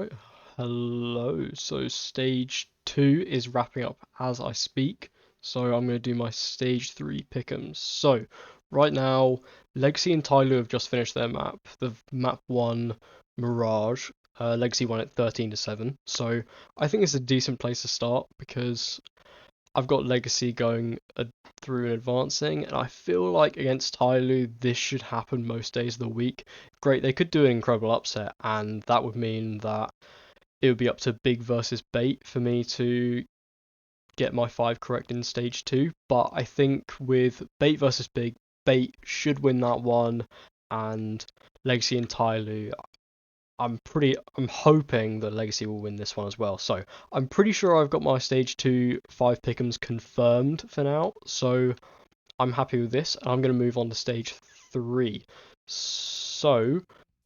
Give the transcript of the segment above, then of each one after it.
Alright, hello. So stage 2 is wrapping up as I speak. So I'm going to do my stage 3 pick'ems. So right now, Legacy and Tyloo have just finished their map. The map 1 Mirage. Legacy won it 13-7. So I think it's a decent place to start because I've got Legacy going through and advancing, and I feel like against Tyloo this should happen most days of the week. Great, they could do an incredible upset, and that would mean that it would be up to Big versus Bait for me to get my 5 correct in stage 2. But I think with Bait versus Big, Bait should win that one, and Legacy and Tyloo, I'm hoping that Legacy will win this one as well. So I'm pretty sure I've got my stage 2 5 pick'ems confirmed for now. So I'm happy with this, and I'm going to move on to stage 3. So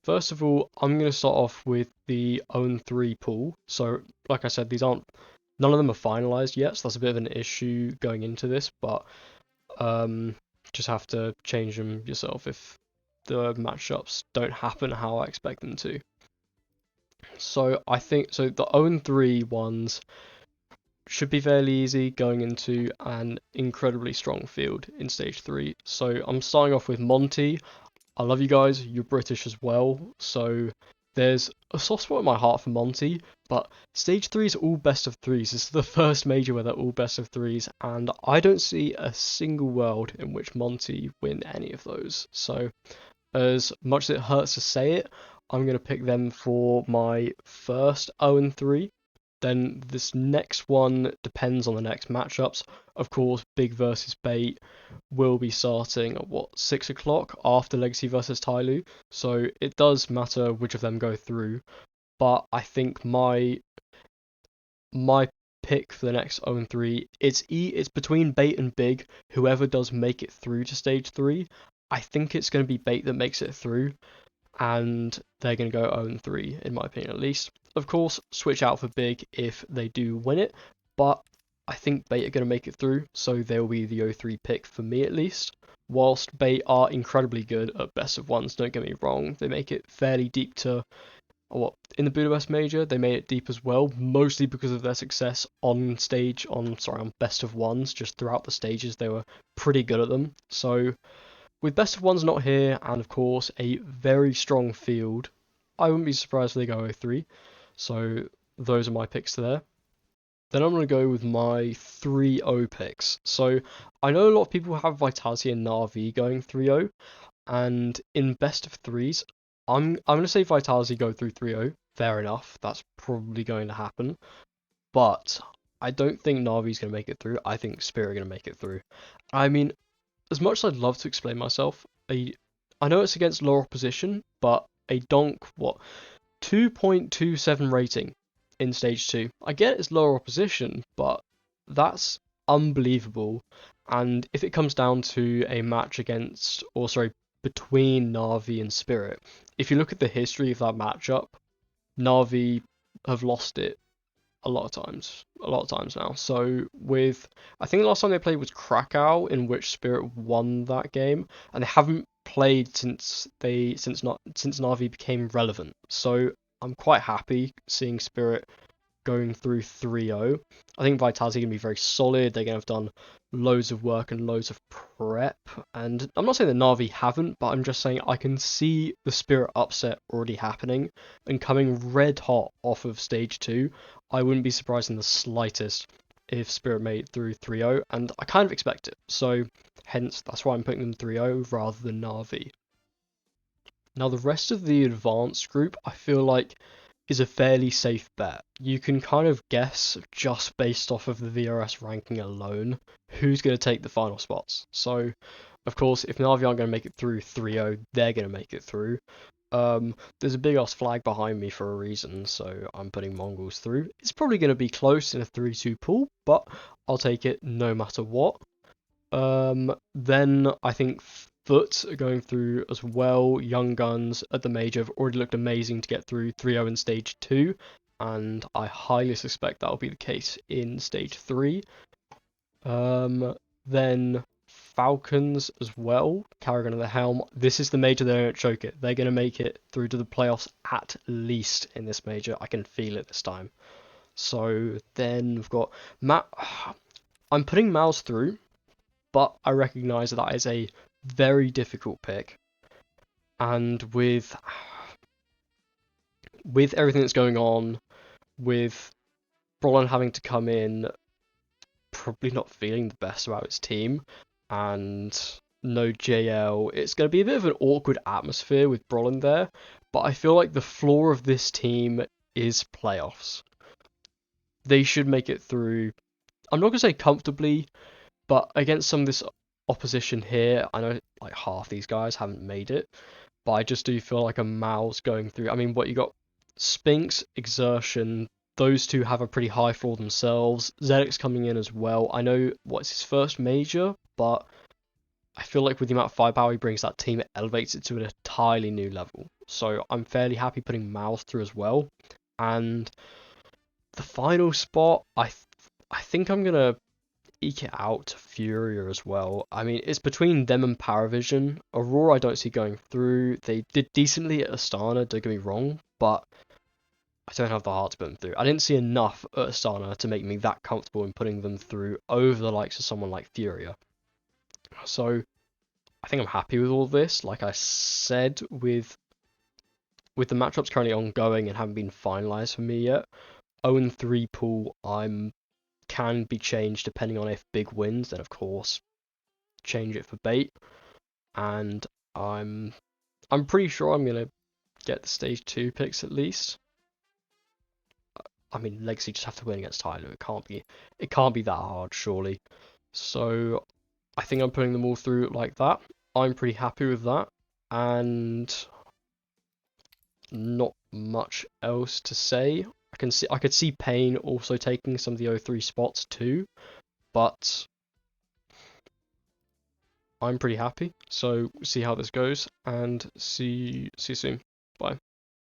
first of all, I'm going to start off with the own 3 pool. So like I said, none of them are finalized yet, so that's a bit of an issue going into this, but just have to change them yourself if the matchups don't happen how I expect them to. So I think the 0-3 ones should be fairly easy going into an incredibly strong field in stage 3. So I'm starting off with Monty. I love you guys, you're British as well, so there's a soft spot in my heart for Monty, but stage 3 is all best of 3s. This is the first major where they're all best of 3s, and I don't see a single world in which Monty win any of those. So as much as it hurts to say it, I'm going to pick them for my first 0-3. Then this next one depends on the next matchups. Of course, Big versus Bait will be starting at 6 o'clock after Legacy versus Tyloo. So it does matter which of them go through. But I think my pick for the next 0-3, it's between Bait and Big. Whoever does make it through to stage 3, I think it's going to be Bait that makes it through, and they're going to go 0-3 in my opinion at least. Of course, switch out for Big if they do win it, but I think Bait are going to make it through, so they'll be the 0-3 pick for me at least. Whilst Bait are incredibly good at best of ones, don't get me wrong, they make it fairly deep to in the Budapest Major, they made it deep as well, mostly because of their success on best of ones. Just throughout the stages, they were pretty good at them. So with best of ones not here, and of course a very strong field, I wouldn't be surprised if they go 0-3. So those are my picks there. Then I'm going to go with my 3-0 picks. So I know a lot of people have Vitality and Na'Vi going 3-0, and in best of 3s, I'm going to say Vitality go through 3-0. Fair enough, that's probably going to happen. But I don't think Na'Vi's going to make it through. I think Spirit are going to make it through. I mean, as much as I'd love to explain myself, I know it's against lower opposition, but a donk, 2.27 rating in stage 2. I get it's lower opposition, but that's unbelievable. And if it comes down to a match between Na'Vi and Spirit, if you look at the history of that matchup, Na'Vi have lost it a lot of times now. So I think the last time they played was Krakow, in which Spirit won that game, and they haven't played since Na'Vi became relevant. So I'm quite happy seeing Spirit going through 3-0. I think Vitality are going to be very solid. They're going to have done loads of work and loads of prep. And I'm not saying that Na'Vi haven't, but I'm just saying I can see the Spirit upset already happening and coming red hot off of stage 2. I wouldn't be surprised in the slightest if Spirit made it through 3-0, and I kind of expect it. So hence, that's why I'm putting them 3-0 rather than Na'Vi. Now the rest of the advanced group, I feel like, is a fairly safe bet. You can kind of guess just based off of the VRS ranking alone who's going to take the final spots. So, of course, if Na'Vi aren't going to make it through 3-0, they're going to make it through. There's a big ass flag behind me for a reason, so I'm putting Mongols through. It's probably going to be close in a 3-2 pool, but I'll take it no matter what. Then I think Foot are going through as well. Young Guns at the Major have already looked amazing to get through 3-0 in stage 2, and I highly suspect that will be the case in stage 3. Then Falcons as well, Carrigan at the helm. This is the major they don't choke it. They're going to make it through to the playoffs at least in this major. I can feel it this time. So then we've got Matt. I'm putting Mouse through, but I recognise that is a very difficult pick. And with everything that's going on, with Brolin having to come in, probably not feeling the best about his team, and no JL, it's going to be a bit of an awkward atmosphere with Brolin there, but I feel like the floor of this team is playoffs. They should make it through, I'm not going to say comfortably, but against some of this opposition here, I know like half these guys haven't made it, but I just do feel like a Mal's going through. I mean, what you got? Spinks, Exertion, those two have a pretty high floor themselves. Zedek's coming in as well. I know what's his first major, but I feel like with the amount of firepower he brings that team, it elevates it to an entirely new level. So I'm fairly happy putting Mouse through as well. And the final spot, I think I'm gonna eke it out to Furia as well. I mean, it's between them and Paravision. Aurora I don't see going through. They did decently at Astana, don't get me wrong, but I don't have the heart to put them through. I didn't see enough at Astana to make me that comfortable in putting them through over the likes of someone like Furia. So I think I'm happy with all this. Like I said, with the matchups currently ongoing and haven't been finalised for me yet, 0-3 pool can be changed depending on if Big wins, then of course change it for bait. And I'm pretty sure I'm gonna get the stage 2 picks at least. I mean, Legacy just have to win against Tyler. It can't be that hard, surely. So I think I'm putting them all through like that. I'm pretty happy with that, and not much else to say. I could see Payne also taking some of the 0-3 spots too, but I'm pretty happy. So see how this goes, and see you soon. Bye.